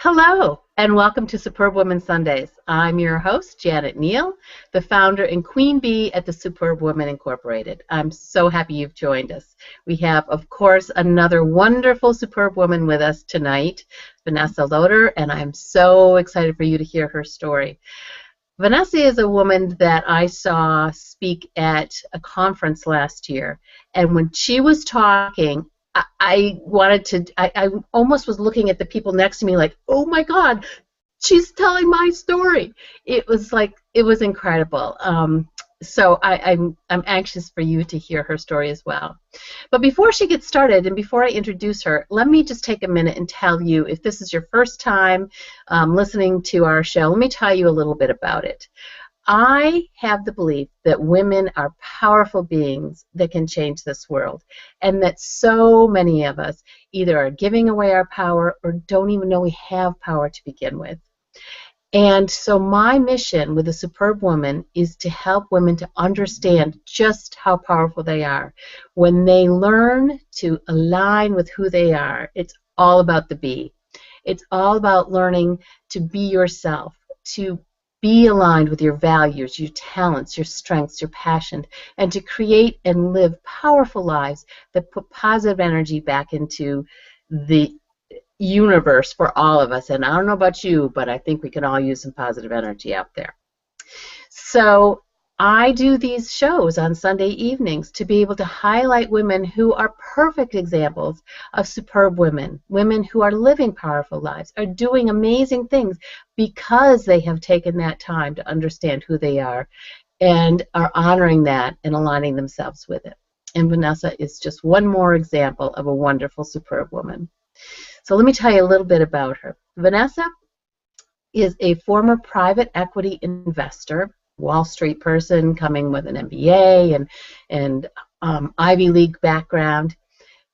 Hello, and welcome to Superbwoman Sundays. I'm your host, Janet Neal, the founder and queen bee at the Superbwoman Incorporated. I'm so happy you've joined us. We have, of course, another wonderful Superbwoman with us tonight, Vanessa Loder, and I'm so excited for you to hear her story. Vanessa is a woman that I saw speak at a conference last year, and when she was talking, I almost was looking at the people next to me like, oh my God, she's telling my story. It was incredible. I'm anxious for you to hear her story as well. But before she gets started and before I introduce her, let me just take a minute and tell you, if this is your first time listening to our show, let me tell you a little bit about it. I have the belief that women are powerful beings that can change this world, and that so many of us either are giving away our power or don't even know we have power to begin with. And so my mission with the Superbwoman is to help women to understand just how powerful they are. When they learn to align with who they are, it's all about the be. It's all about learning to be yourself, to be aligned with your values, your talents, your strengths, your passion, and to create and live powerful lives that put positive energy back into the universe for all of us. And I don't know about you, but I think we can all use some positive energy out there. So I do these shows on Sunday evenings to be able to highlight women who are perfect examples of superb women, women who are living powerful lives, are doing amazing things because they have taken that time to understand who they are and are honoring that and aligning themselves with it. And Vanessa is just one more example of a wonderful, superb woman. So let me tell you a little bit about her. Vanessa is a former private equity investor, Wall Street person coming with an MBA and Ivy League background.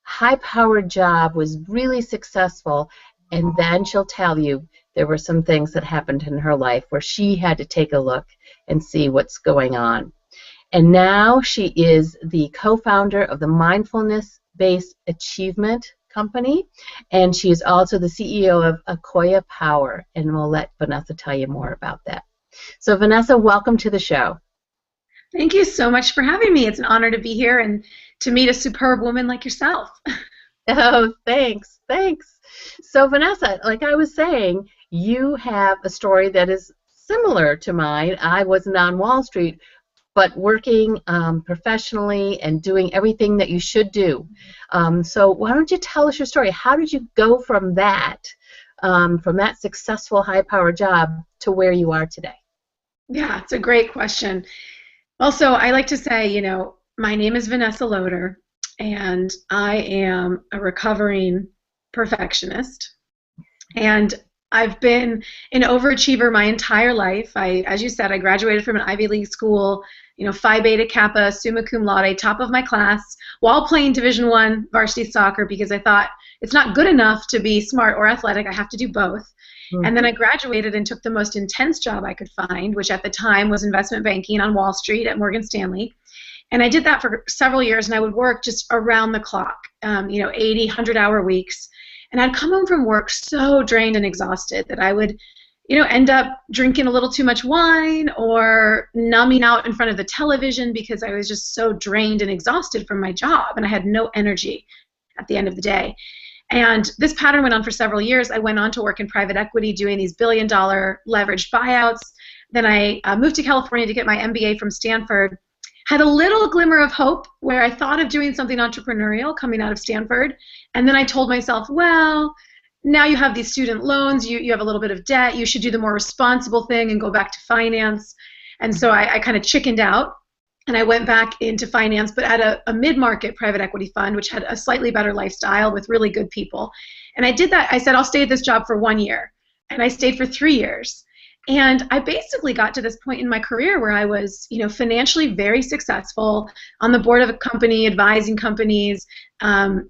High-powered job, was really successful, and then she'll tell you there were some things that happened in her life where she had to take a look and see what's going on. And now she is the co-founder of the Mindfulness-based achievement company, and she is also the CEO of Akoya Power, and we'll let Vanessa tell you more about that. So Vanessa, welcome to the show. Thank you so much for having me. It's an honor to be here and to meet a superb woman like yourself. Oh, thanks. So Vanessa, like I was saying, you have a story that is similar to mine. I wasn't on Wall Street, but working professionally and doing everything that you should do. So why don't you tell us your story? How did you go from that successful high-powered job to where you are today? Yeah, it's a great question. Also, I like to say, my name is Vanessa Loder, and I am a recovering perfectionist. And I've been an overachiever my entire life. As you said, I graduated from an Ivy League school, Phi Beta Kappa, summa cum laude, top of my class, while playing Division I varsity soccer, because I thought it's not good enough to be smart or athletic. I have to do both. And then I graduated and took the most intense job I could find, which at the time was investment banking on Wall Street at Morgan Stanley. And I did that for several years, and I would work just around the clock, 80, 100-hour weeks. And I'd come home from work so drained and exhausted that I would, end up drinking a little too much wine or numbing out in front of the television because I was just so drained and exhausted from my job, and I had no energy at the end of the day. And this pattern went on for several years. I went on to work in private equity doing these billion-dollar leveraged buyouts. Then I moved to California to get my MBA from Stanford. Had a little glimmer of hope where I thought of doing something entrepreneurial coming out of Stanford. And then I told myself, well, now you have these student loans, you have a little bit of debt, you should do the more responsible thing and go back to finance. And so I kind of chickened out. And I went back into finance, but at a mid-market private equity fund, which had a slightly better lifestyle with really good people. And I did that. I said, I'll stay at this job for 1 year. And I stayed for 3 years. And I basically got to this point in my career where I was, financially very successful, on the board of a company, advising companies, on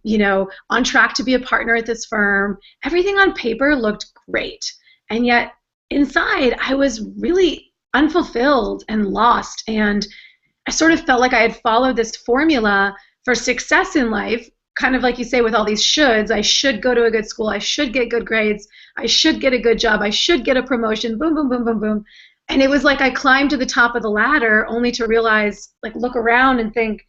track to be a partner at this firm. Everything on paper looked great. And yet inside, I was really unfulfilled and lost. And I sort of felt like I had followed this formula for success in life kind of like you say with all these shoulds, I should go to a good school, I should get good grades, I should get a good job, I should get a promotion, boom, boom, boom, boom, boom. And it was like I climbed to the top of the ladder only to realize, like, look around and think,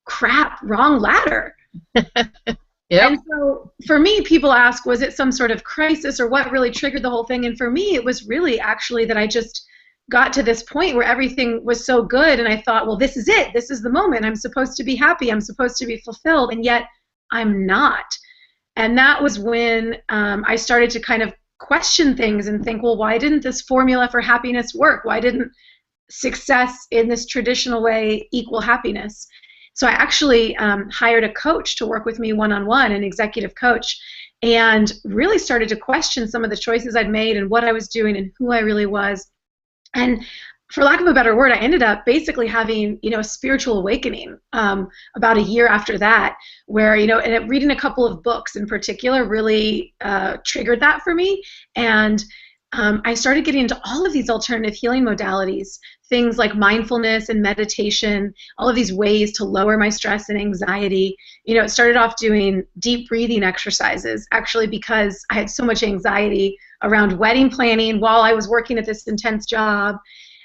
crap, wrong ladder. Yep. And so for me, people ask, was it some sort of crisis or what really triggered the whole thing? And for me, it was really actually that I just got to this point where everything was so good and I thought, well, this is it. This is the moment. I'm supposed to be happy. I'm supposed to be fulfilled. And yet I'm not. And that was when I started to kind of question things and think, well, why didn't this formula for happiness work? Why didn't success in this traditional way equal happiness? So I actually hired a coach to work with me one-on-one, an executive coach, and really started to question some of the choices I'd made and what I was doing and who I really was. And for lack of a better word, I ended up basically having, a spiritual awakening about a year after that, where, and reading a couple of books in particular really triggered that for me. And I started getting into all of these alternative healing modalities, things like mindfulness and meditation, all of these ways to lower my stress and anxiety. It started off doing deep breathing exercises, actually, because I had so much anxiety around wedding planning while I was working at this intense job.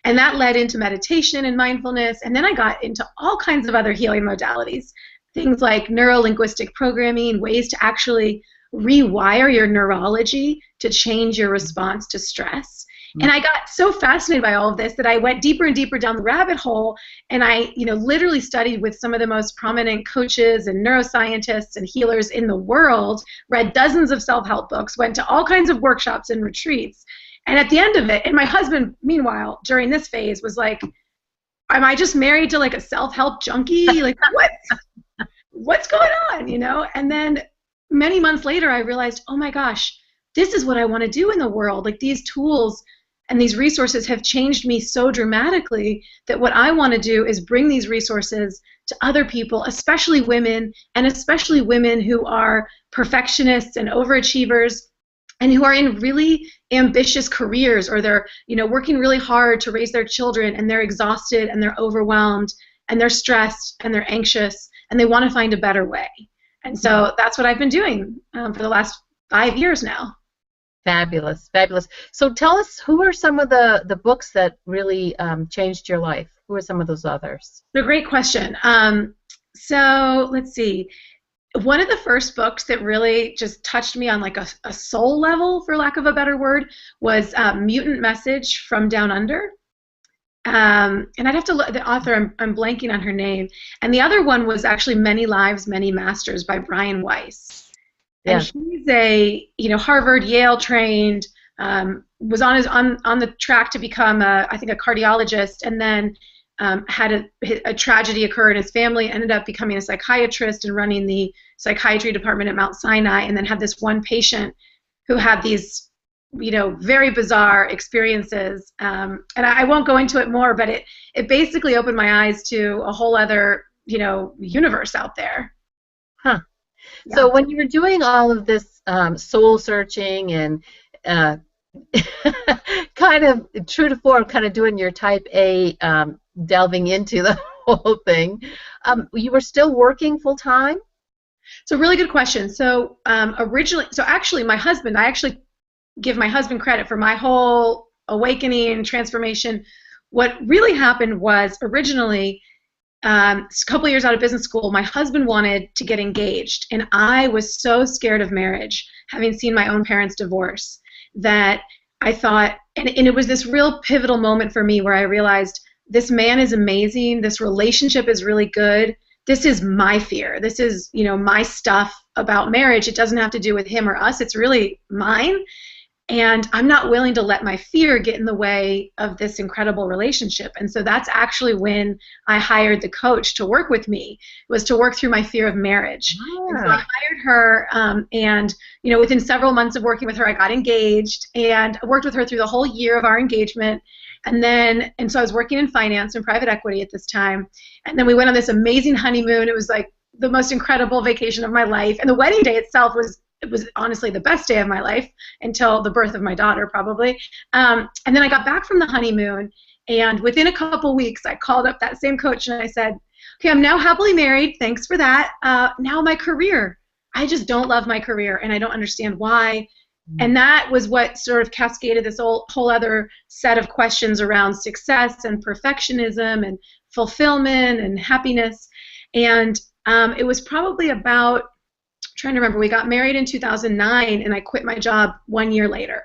And that led into meditation and mindfulness. And then I got into all kinds of other healing modalities, things like neuro-linguistic programming, ways to actually rewire your neurology to change your response to stress. And I got so fascinated by all of this that I went deeper and deeper down the rabbit hole, and I literally studied with some of the most prominent coaches and neuroscientists and healers in the world, read dozens of self-help books, went to all kinds of workshops and retreats. And at the end of it, and my husband, meanwhile, during this phase was like, am I just married to like a self-help junkie? Like, what's going on, And then many months later, I realized, oh my gosh, this is what I want to do in the world. Like, these tools and these resources have changed me so dramatically that what I want to do is bring these resources to other people, especially women, and especially women who are perfectionists and overachievers and who are in really ambitious careers, or they're, working really hard to raise their children, and they're exhausted and they're overwhelmed and they're stressed and they're anxious and they want to find a better way. And so that's what I've been doing for the last 5 years now. Fabulous, fabulous. So tell us, who are some of the books that really changed your life? Who are some of those others? It's a great question. So let's see. One of the first books that really just touched me on like a soul level, for lack of a better word, was Mutant Message from Down Under. And I'd have to look, the author, I'm blanking on her name. And the other one was actually Many Lives, Many Masters by Brian Weiss. Yeah. And he's a Harvard, Yale trained, was on the track to become I think a cardiologist, and then had a tragedy occur in his family, ended up becoming a psychiatrist and running the psychiatry department at Mount Sinai, and then had this one patient who had these very bizarre experiences, and I won't go into it more, but it basically opened my eyes to a whole other universe out there. Huh. Yeah. So when you were doing all of this soul searching and kind of true to form, kind of doing your type A, delving into the whole thing, you were still working full time? So really good question. So actually my husband, I actually give my husband credit for my whole awakening and transformation. What really happened was originally, a couple of years out of business school, my husband wanted to get engaged, and I was so scared of marriage, having seen my own parents divorce, that I thought, and it was this real pivotal moment for me where I realized this man is amazing, this relationship is really good, this is my fear, this is my stuff about marriage, it doesn't have to do with him or us, it's really mine. And I'm not willing to let my fear get in the way of this incredible relationship. And so that's actually when I hired the coach to work with me, was to work through my fear of marriage. And so I hired her, and within several months of working with her, I got engaged, and I worked with her through the whole year of our engagement. And so I was working in finance and private equity at this time. And then we went on this amazing honeymoon. It was like the most incredible vacation of my life. And the wedding day itself was honestly the best day of my life until the birth of my daughter, probably. And then I got back from the honeymoon, and within a couple weeks, I called up that same coach and I said, Okay, I'm now happily married. Thanks for that. Now my career. I just don't love my career, and I don't understand why. And that was what sort of cascaded this whole other set of questions around success and perfectionism and fulfillment and happiness. And it was probably about, I'm trying to remember, we got married in 2009, and I quit my job 1 year later.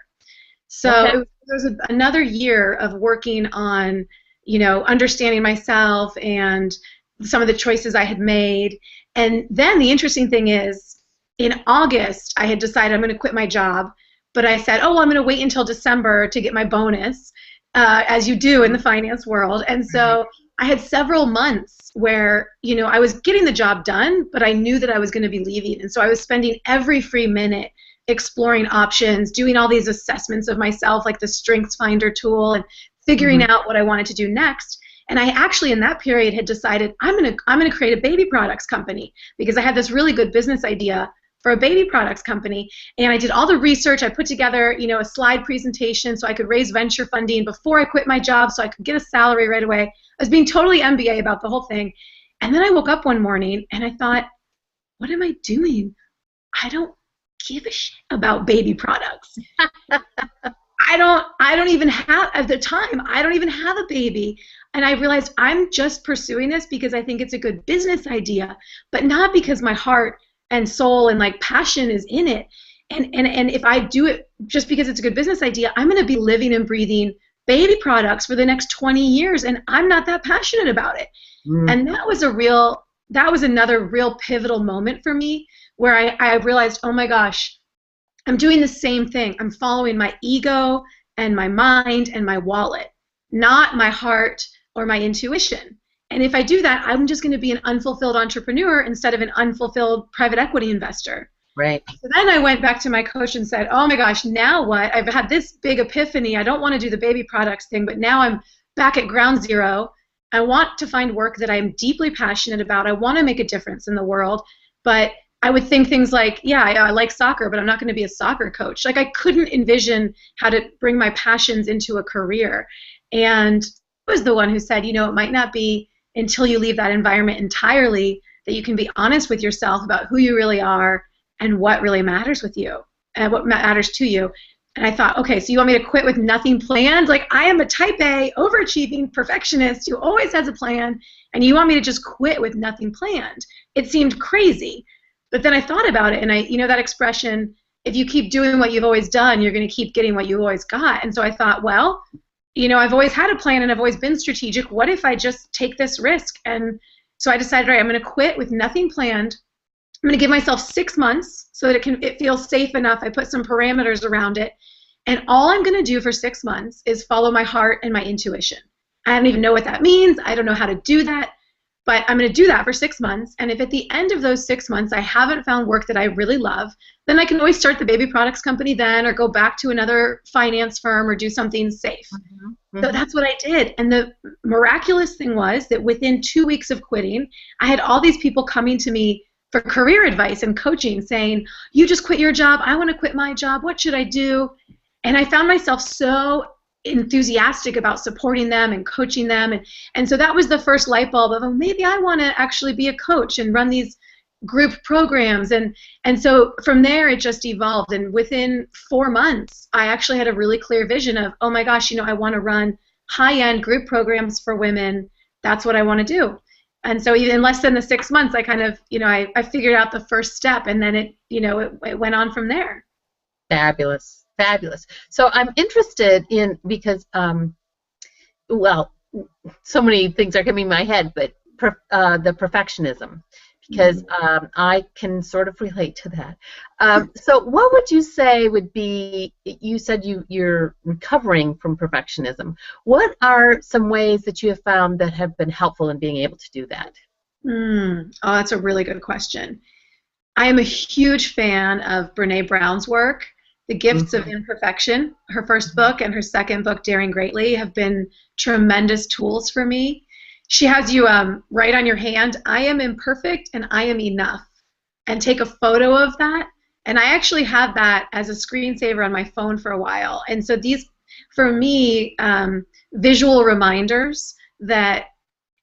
So Okay. there was another year of working on, understanding myself and some of the choices I had made. And then the interesting thing is, in August, I had decided I'm going to quit my job, but I said, oh, well, I'm going to wait until December to get my bonus, as you do in the finance world. And so I had several months where, I was getting the job done, but I knew that I was going to be leaving. And so I was spending every free minute exploring options, doing all these assessments of myself, like the Strengths Finder tool, and figuring out what I wanted to do next. And I actually, in that period, had decided I'm gonna create a baby products company because I had this really good business idea for a baby products company. And I did all the research. I put together, a slide presentation so I could raise venture funding before I quit my job so I could get a salary right away. I was being totally MBA about the whole thing. And then I woke up one morning and I thought, what am I doing? I don't give a shit about baby products. I don't even have, at the time, I don't even have a baby. And I realized I'm just pursuing this because I think it's a good business idea, but not because my heart and soul and like passion is in it. And if I do it just because it's a good business idea, I'm going to be living and breathing baby products for the next 20 years, and I'm not that passionate about it. And that was another real pivotal moment for me where I realized, oh my gosh, I'm doing the same thing. I'm following my ego and my mind and my wallet, not my heart or my intuition. And if I do that, I'm just going to be an unfulfilled entrepreneur instead of an unfulfilled private equity investor. Right. So then I went back to my coach and said, oh my gosh, now what? I've had this big epiphany. I don't want to do the baby products thing, but now I'm back at ground zero. I want to find work that I'm deeply passionate about. I want to make a difference in the world, but I would think things like, yeah, I like soccer, but I'm not going to be a soccer coach. Like I couldn't envision how to bring my passions into a career. And I was the one who said, it might not be until you leave that environment entirely that you can be honest with yourself about who you really are and what really matters with you and what matters to you. And I thought, okay, so you want me to quit with nothing planned? Like I am a type A, overachieving perfectionist who always has a plan, and you want me to just quit with nothing planned? It seemed crazy. But then I thought about it, and that expression, if you keep doing what you've always done, you're going to keep getting what you always got. And so I thought, well, I've always had a plan and I've always been strategic. What if I just take this risk? And so I decided, all right, I'm going to quit with nothing planned. I'm going to give myself 6 months so that it feels safe enough. I put some parameters around it. And all I'm going to do for 6 months is follow my heart and my intuition. I don't even know what that means. I don't know how to do that. But I'm going to do that for 6 months. And if at the end of those 6 months I haven't found work that I really love, then I can always start the baby products company then, or go back to another finance firm or do something safe. So that's what I did. And the miraculous thing was that within 2 weeks of quitting, I had all these people coming to me for career advice and coaching saying, you just quit your job. I want to quit my job. What should I do? And I found myself so enthusiastic about supporting them and coaching them. And so that was the first light bulb of, oh, maybe I want to actually be a coach and run these group programs. And so from there, it just evolved. And within 4 months, I actually had a really clear vision of, oh my gosh, I want to run high-end group programs for women. That's what I want to do. And so even in less than the 6 months, I kind of, I figured out the first step, and then it went on from there. Fabulous. Fabulous. So I'm interested in, because, well, so many things are coming in my head, but the perfectionism, because I can sort of relate to that. So what would you say would be, you said you're recovering from perfectionism. What are some ways that you have found that have been helpful in being able to do that? Oh, that's a really good question. I am a huge fan of Brené Brown's work. The Gifts of Imperfection, her first book, and her second book, Daring Greatly, have been tremendous tools for me. She has you write on your hand, I am imperfect and I am enough, and take a photo of that. And I actually had that as a screensaver on my phone for a while. And so these, for me, visual reminders that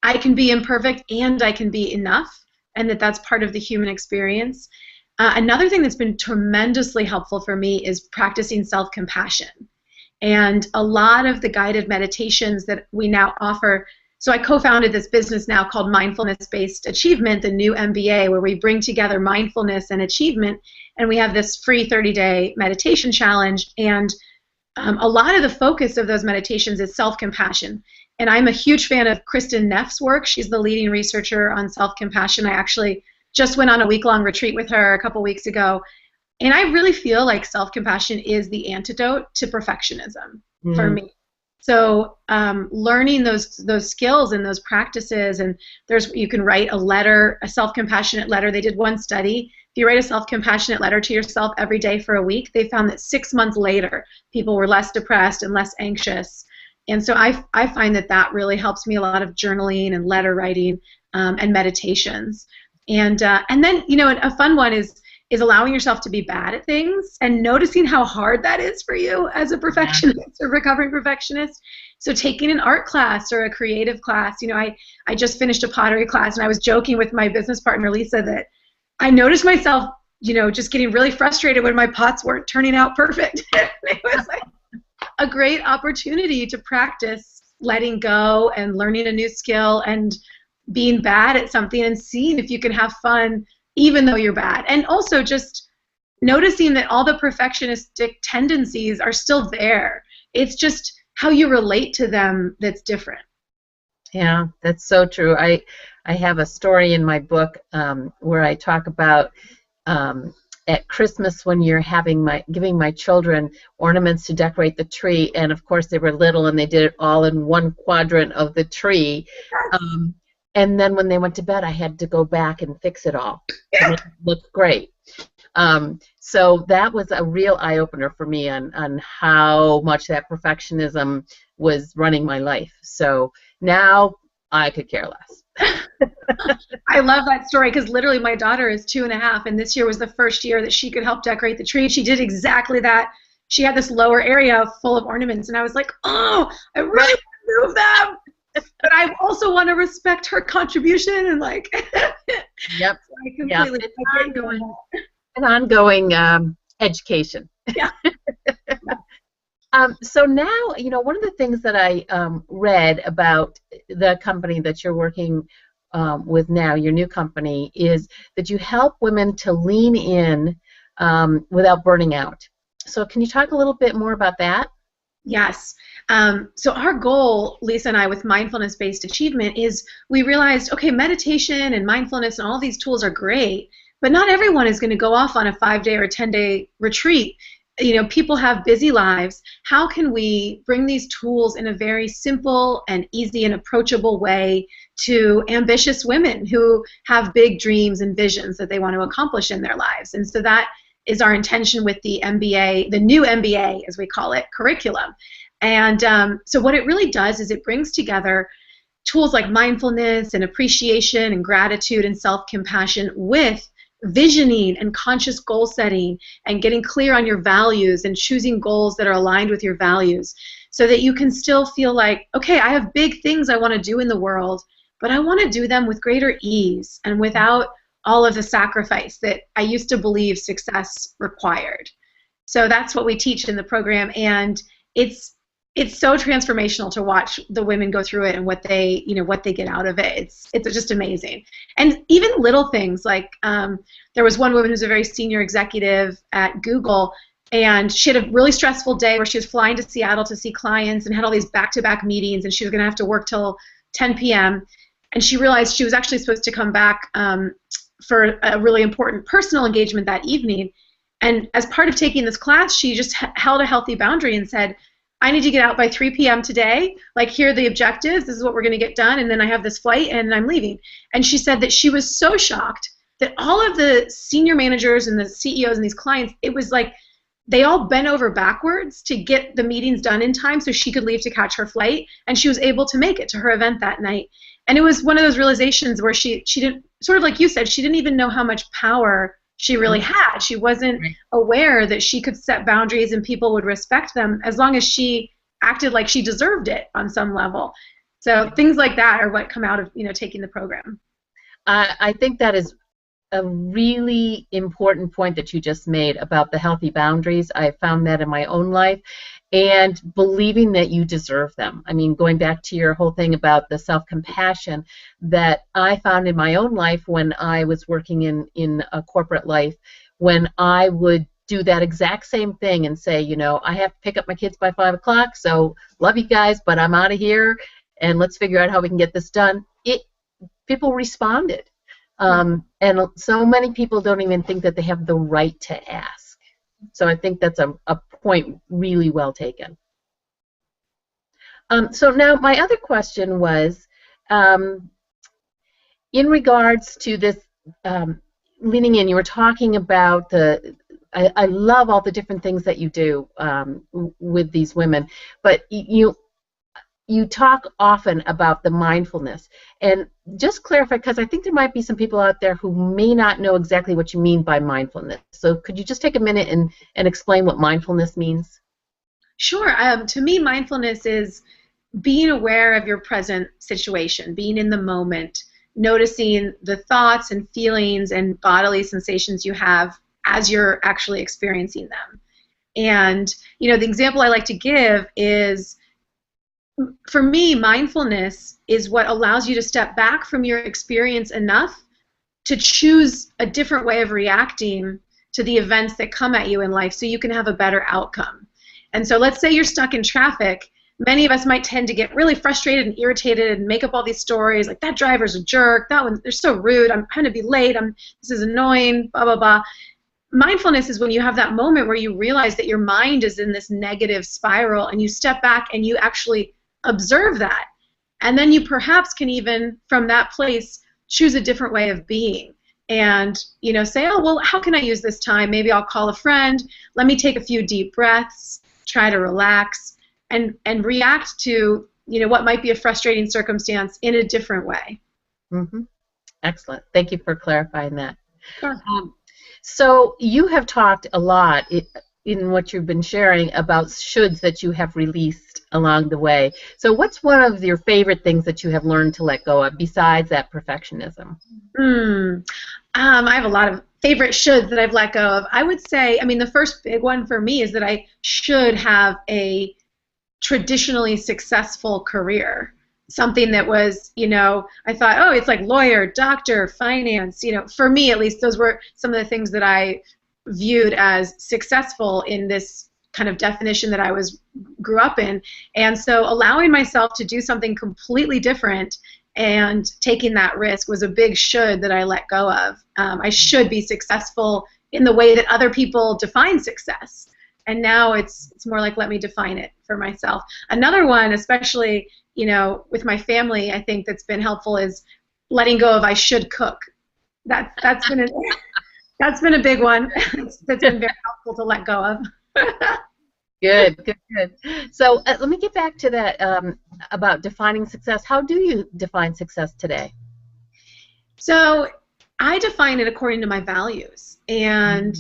I can be imperfect and I can be enough, and that that's part of the human experience. Another thing that's been tremendously helpful for me is practicing self-compassion. And a lot of the guided meditations that we now offer, so I co-founded this business now called Mindfulness-Based Achievement, the new MBA, where we bring together mindfulness and achievement, and we have this free 30-day meditation challenge. And a lot of the focus of those meditations is self-compassion. And I'm a huge fan of Kristen Neff's work. She's the leading researcher on self-compassion. I actually just went on a week-long retreat with her a couple weeks ago. And I really feel like self-compassion is the antidote to perfectionism for me. So learning those skills and those practices, and you can write a letter, a self-compassionate letter. They did one study. If you write a self-compassionate letter to yourself every day for a week, they found that 6 months later, people were less depressed and less anxious. And so I find that really helps me a lot of journaling and letter writing and meditations. And then, a fun one is allowing yourself to be bad at things and noticing how hard that is for you as a perfectionist or recovering perfectionist. So taking an art class or a creative class, I just finished a pottery class, and I was joking with my business partner, Lisa, that I noticed myself, just getting really frustrated when my pots weren't turning out perfect. It was like a great opportunity to practice letting go and learning a new skill and being bad at something and seeing if you can have fun even though you're bad. And also just noticing that all the perfectionistic tendencies are still there. It's just how you relate to them that's different. Yeah, that's so true. I have a story in my book where I talk about at Christmas when you're giving my children ornaments to decorate the tree, and of course they were little and they did it all in one quadrant of the tree. And then when they went to bed, I had to go back and fix it all. And it looked great. So that was a real eye-opener for me on how much that perfectionism was running my life. So now I could care less. I love that story because literally my daughter is 2.5, and this year was the first year that she could help decorate the tree. She did exactly that. She had this lower area full of ornaments, and I was like, oh, I really want to move them. But I also want to respect her contribution and Yep. So I completely an ongoing education. Yeah. So now, one of the things that I read about the company that you're working with now, your new company, is that you help women to lean in without burning out. So can you talk a little bit more about that? Yes. So our goal, Lisa and I, with mindfulness-based achievement is we realized, okay, meditation and mindfulness and all these tools are great, but not everyone is going to go off on a 5-day or a 10-day retreat. People have busy lives. How can we bring these tools in a very simple and easy and approachable way to ambitious women who have big dreams and visions that they want to accomplish in their lives? And so that is our intention with the MBA, the new MBA, as we call it, curriculum. And so what it really does is it brings together tools like mindfulness and appreciation and gratitude and self-compassion with visioning and conscious goal setting and getting clear on your values and choosing goals that are aligned with your values so that you can still feel like, okay, I have big things I want to do in the world, but I want to do them with greater ease and without all of the sacrifice that I used to believe success required. So that's what we teach in the program, and it's so transformational to watch the women go through it and what they get out of it. It's just amazing. And even little things like there was one woman who's a very senior executive at Google, and she had a really stressful day where she was flying to Seattle to see clients and had all these back-to-back meetings, and she was going to have to work till 10 p.m. And she realized she was actually supposed to come back for a really important personal engagement that evening. And as part of taking this class, she just held a healthy boundary and said, I need to get out by 3 p.m. today. Here are the objectives. This is what we're going to get done. And then I have this flight and I'm leaving. And she said that she was so shocked that all of the senior managers and the CEOs and these clients, it was like they all bent over backwards to get the meetings done in time so she could leave to catch her flight. And she was able to make it to her event that night. And it was one of those realizations where she didn't, sort of like you said, she didn't even know how much power she really had. She wasn't aware that she could set boundaries and people would respect them as long as she acted like she deserved it on some level. So things like that are what come out of, taking the program. I think that is a really important point that you just made about the healthy boundaries. I found that in my own life, and believing that you deserve them. I mean, going back to your whole thing about the self-compassion that I found in my own life when I was working in a corporate life, when I would do that exact same thing and say, I have to pick up my kids by 5 o'clock, so love you guys, but I'm out of here, and let's figure out how we can get this done. People responded. And so many people don't even think that they have the right to ask. So I think that's a point really well taken. So now my other question was, in regards to this leaning in, you were talking about I love all the different things that you do with these women, but you talk often about the mindfulness, and just clarify, because I think there might be some people out there who may not know exactly what you mean by mindfulness. So could you just take a minute and explain what mindfulness means? Sure. To me, mindfulness is being aware of your present situation, being in the moment, noticing the thoughts and feelings and bodily sensations you have as you're actually experiencing them. And, the example I like to give is, for me, mindfulness is what allows you to step back from your experience enough to choose a different way of reacting to the events that come at you in life so you can have a better outcome. And so let's say you're stuck in traffic. Many of us might tend to get really frustrated and irritated and make up all these stories like, that driver's a jerk, that one, they're so rude, I'm going to be late, this is annoying, blah, blah, blah. Mindfulness is when you have that moment where you realize that your mind is in this negative spiral, and you step back and you actually observe that. And then you perhaps can even, from that place, choose a different way of being. And, say, oh, well, how can I use this time? Maybe I'll call a friend. Let me take a few deep breaths, try to relax, and react to, what might be a frustrating circumstance in a different way. Mm-hmm. Excellent. Thank you for clarifying that. Sure. So you have talked a lot in what you've been sharing about shoulds that you have released along the way. So what's one of your favorite things that you have learned to let go of besides that perfectionism? I have a lot of favorite shoulds that I've let go of. I would say, the first big one for me is that I should have a traditionally successful career. Something that was, I thought, oh, it's like lawyer, doctor, finance. For me at least, those were some of the things that I viewed as successful in this kind of definition that I grew up in. And so allowing myself to do something completely different and taking that risk was a big should that I let go of. I should be successful in the way that other people define success. And now it's more like, let me define it for myself. Another one, especially, with my family, I think that's been helpful is letting go of I should cook. That's been a big one that's been very helpful to let go of. Good. So let me get back to that about defining success. How do you define success today? So I define it according to my values and,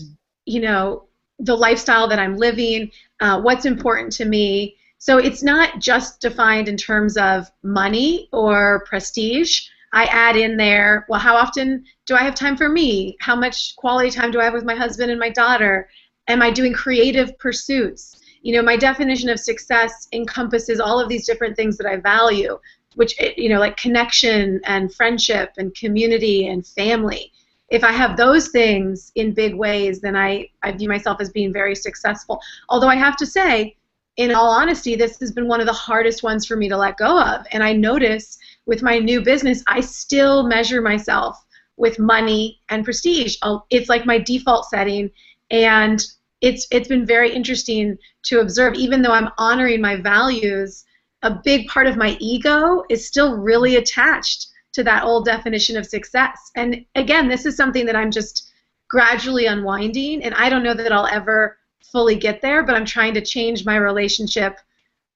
the lifestyle that I'm living, what's important to me. So it's not just defined in terms of money or prestige. I add in there, well, how often do I have time for me? How much quality time do I have with my husband and my daughter? Am I doing creative pursuits? My definition of success encompasses all of these different things that I value, which, like connection and friendship and community and family. If I have those things in big ways, then I view myself as being very successful. Although I have to say, in all honesty, this has been one of the hardest ones for me to let go of. And I notice with my new business, I still measure myself with money and prestige. It's like my default setting. And it's been very interesting to observe, even though I'm honoring my values, a big part of my ego is still really attached to that old definition of success. And again, this is something that I'm just gradually unwinding, and I don't know that I'll ever fully get there, but I'm trying to change my relationship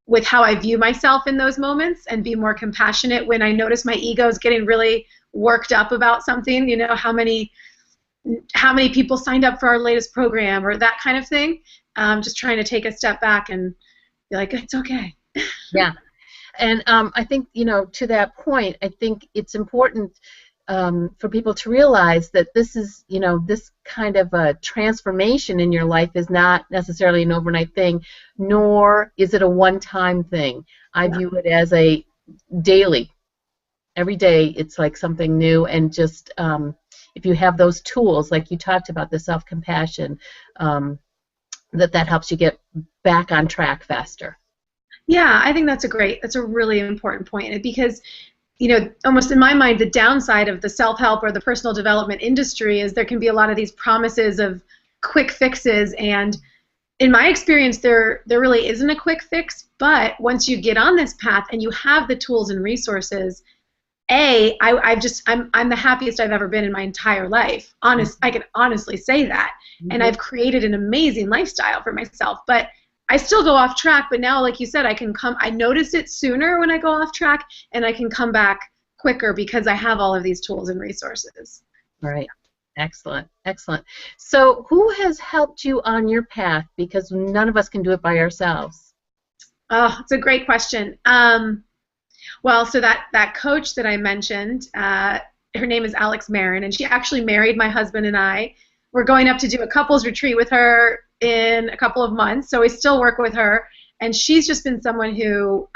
with how I view myself in those moments and be more compassionate when I notice my ego is getting really worked up about something, how many people signed up for our latest program or that kind of thing. Just trying to take a step back and be like, it's okay. Yeah. And I think, to that point, I think it's important for people to realize that this is, this kind of a transformation in your life is not necessarily an overnight thing, nor is it a one-time thing. I view it as a daily. Every day it's like something new, and just if you have those tools, like you talked about, the self-compassion, that helps you get back on track faster. Yeah, I think that's a really important point, because almost in my mind, the downside of the self-help or the personal development industry is there can be a lot of these promises of quick fixes, and in my experience, there really isn't a quick fix. But once you get on this path and you have the tools and resources, I'm the happiest I've ever been in my entire life. I can honestly say that, and I've created an amazing lifestyle for myself. But I still go off track. But now, like you said, I notice it sooner when I go off track, and I can come back quicker because I have all of these tools and resources. Right. Excellent. Excellent. So who has helped you on your path? Because none of us can do it by ourselves. Oh, it's a great question. Well, so that coach that I mentioned, her name is Alex Marin, and she actually married my husband and I. We're going up to do a couples retreat with her in a couple of months, so we still work with her, and she's just been someone who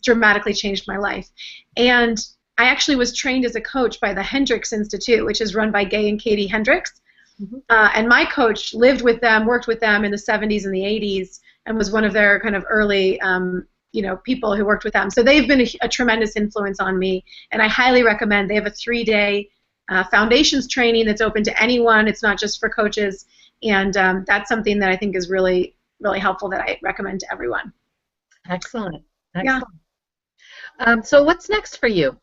dramatically changed my life. And I actually was trained as a coach by the Hendricks Institute, which is run by Gay and Katie Hendricks. And my coach lived with them, worked with them in the 70s and the 80s, and was one of their kind of early people who worked with them. So they've been a tremendous influence on me, and I highly recommend. They have a 3-day foundations training that's open to anyone. It's not just for coaches, and that's something that I think is really, really helpful that I recommend to everyone. Excellent. Excellent. Yeah. So what's next for you?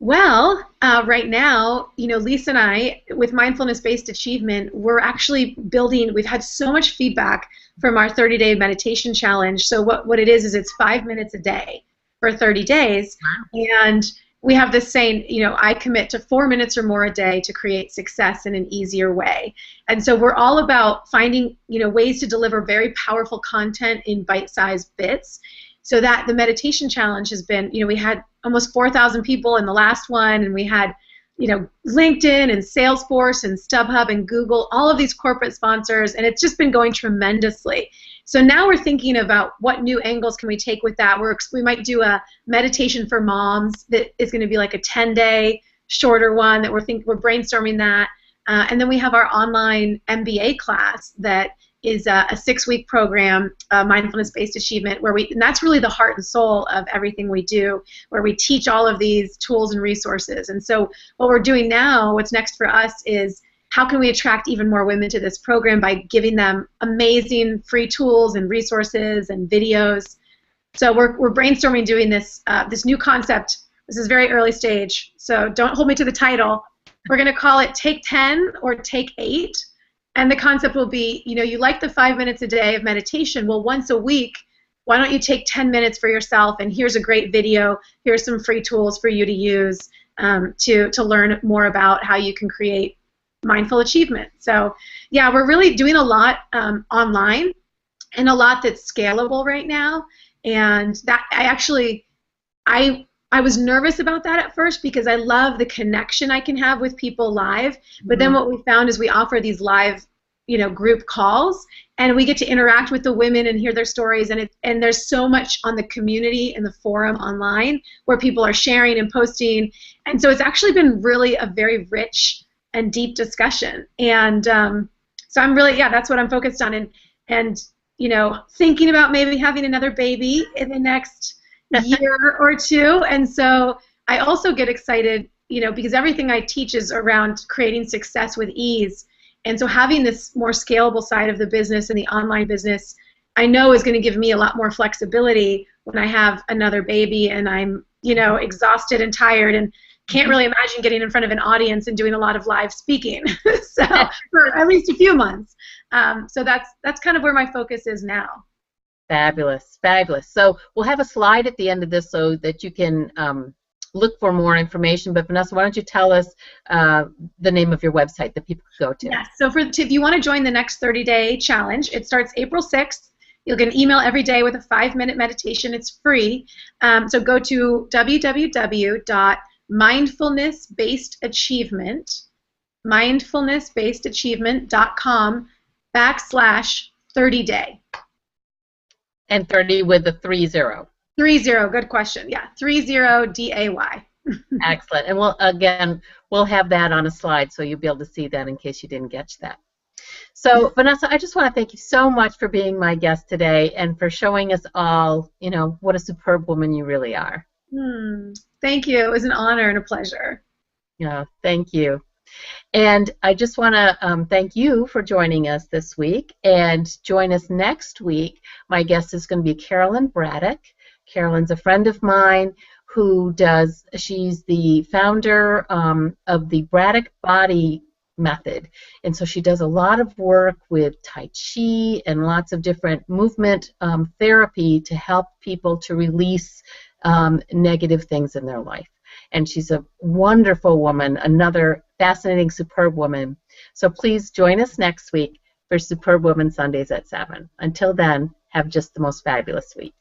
Well, right now, Lisa and I, with Mindfulness-Based Achievement, we're actually building, we've had so much feedback from our 30-day meditation challenge. So what it is it's 5 minutes a day for 30 days. Wow. And we have this saying, I commit to 4 minutes or more a day to create success in an easier way. And so we're all about finding, ways to deliver very powerful content in bite-sized bits. So that the meditation challenge has been, we had almost 4,000 people in the last one, and we had, LinkedIn and Salesforce and StubHub and Google, all of these corporate sponsors, and it's just been going tremendously. So now we're thinking about what new angles can we take with that. We might do a meditation for moms that is going to be like a 10-day shorter one that we're brainstorming that. And then we have our online MBA class that is a 6-week program, Mindfulness-Based Achievement, and that's really the heart and soul of everything we do, where we teach all of these tools and resources. And so what we're doing now, what's next for us, is how can we attract even more women to this program by giving them amazing free tools and resources and videos. So we're brainstorming doing this new concept. This is very early stage, so don't hold me to the title. We're going to call it Take 10 or Take 8. And the concept will be, you like the 5 minutes a day of meditation. Well, once a week, why don't you take 10 minutes for yourself, and here's a great video, here's some free tools for you to use to learn more about how you can create mindful achievement. So, yeah, we're really doing a lot online, and a lot that's scalable right now. And that I was nervous about that at first because I love the connection I can have with people live. But then what we found is we offer these live, group calls, and we get to interact with the women and hear their stories. And there's so much on the community and the forum online where people are sharing and posting. And so it's actually been really a very rich and deep discussion. And so I'm really, that's what I'm focused on. And thinking about maybe having another baby in the next year or two. And so I also get excited, because everything I teach is around creating success with ease. And so having this more scalable side of the business and the online business, I know is going to give me a lot more flexibility when I have another baby and I'm, exhausted and tired and can't really imagine getting in front of an audience and doing a lot of live speaking. So for at least a few months. So that's kind of where my focus is now. Fabulous, fabulous. So we'll have a slide at the end of this so that you can look for more information. But Vanessa, why don't you tell us the name of your website that people can go to? Yes. So if you want to join the next 30-day challenge, it starts April 6th. You'll get an email every day with a 5-minute meditation. It's free. So go to mindfulnessbasedachievement.com/30day. And 30 with a 30. 30, good question. Yeah, 30DAY. Excellent. And we'll have that on a slide so you'll be able to see that in case you didn't catch that. So, Vanessa, I just want to thank you so much for being my guest today and for showing us all, what a superb woman you really are. Thank you. It was an honor and a pleasure. Yeah, thank you. And I just want to thank you for joining us this week. And join us next week. My guest is going to be Carolyn Braddock. Carolyn's a friend of mine she's the founder of the Braddock Body Method. And so she does a lot of work with Tai Chi and lots of different movement therapy to help people to release negative things in their life. And she's a wonderful woman, another fascinating, superb woman. So please join us next week for Superb Woman Sundays at 7. Until then, have just the most fabulous week.